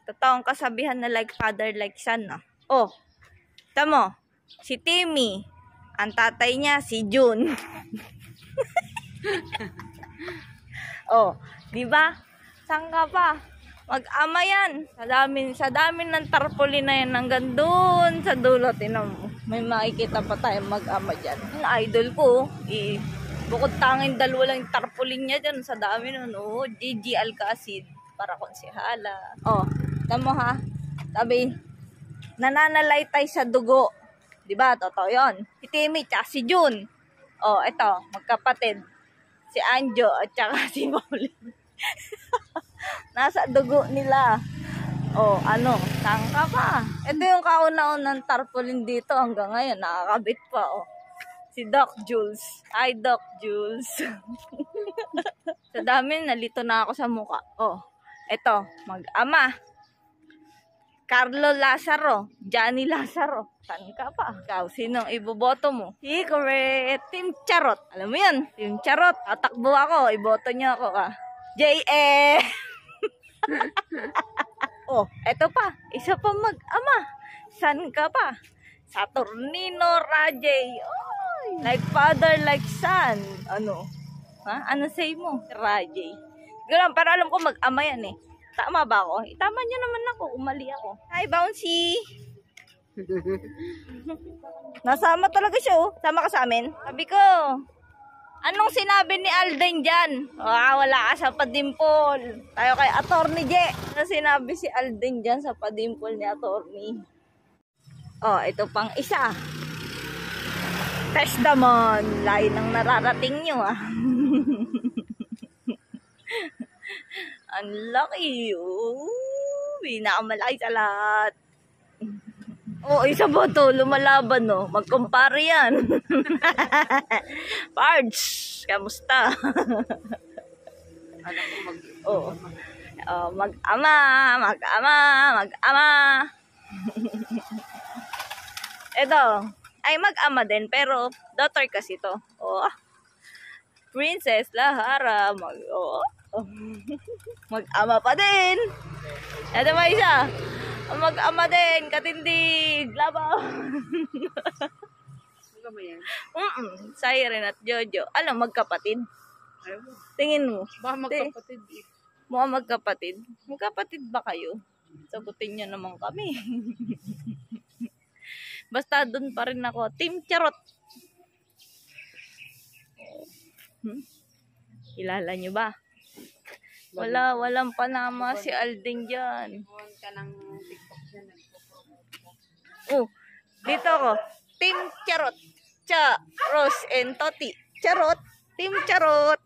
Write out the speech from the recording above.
Totoong kasabihan na like father, like son, no? Oh, tamo, si Timmy, ang tatay niya, si June. Oh, di ba? Saan ka pa? Mag-ama yan. Sa dami ng tarpaulin na yan hanggang doon sa dulo. Tinan mo. May makikita pa tayong mag-ama dyan. Yung idol ko, bukod tanging dalawa lang yung tarpaulin niya dyan. Sa dami nun, oh, Gigi Alcacid para konsehala. Oh, tamo ha? Sabi, nananalaytay sa dugo. Diba? Totoo yun. Si Timmy, tsaka si June. Oh, eto, magkapatid. Si Anjo at tsaka si Pauline. Nasa dugo nila. Oh, ano? Saan ka pa? Ito yung kauna-unang tarpaulin dito hanggang ngayon. Nakakabit pa, oh. Si Doc Jules. Hi, Doc Jules. Sa dami, nalito na ako sa muka. Oh, ito, mag-ama. Carlo Lazaro. Johnny Lazaro. Saan ka pa? Ikaw, sinong iboboto mo? Secret. Team Charot. Alam mo yan? Team Charot. Tatakbo ako. Iboto niyo ako, ah. J.E. Oh, eto pa. Isa pa mag-ama. San ka pa? Saturnino Rajay. Oh, like father, like son. Ano? Ha? Ano say mo? Rajay. Ganun, pero alam ko mag-ama yan eh. Tama ba ako? Tama niyo naman ako. Umali ako. Hi, Bouncy. Nasama talaga siya, oh. Sama ka sa amin? Sabi ko, anong sinabi ni Alden dyan? Wala ka sa padimpol. Tayo kay Attorney J. Ano sinabi si Alden dyan sa padimpol ni Attorney? Oh, ito pang isa. Test naman. Layo ng nararating nyo, ah. Ang laki. Oh, pinakamalaki sa lahat. Oh, isa ba to? Lumalaban, no? Mag-compare yan. Pards, kamusta? Oh. Oh, mag-ama. Ito, ay mag-ama din, pero daughter kasi to. Oh, Princess Lahara. Mag-ama pa din. Ito ba isa? Mag-ama din, katindig, labaw. Magkama yan? Siren at Jojo. Alam, magkapatid. Tingin mo. Baka magkapatid eh. Mukhang magkapatid. Magkapatid ba kayo? Sagutin nyo naman kami. Basta doon pa rin ako. Team Charot. Kilala nyo ba? Walang panama si Alden dyan. Oh, dito ako. Team Charot. Cha, Rose and Toti. Charot. Team Charot.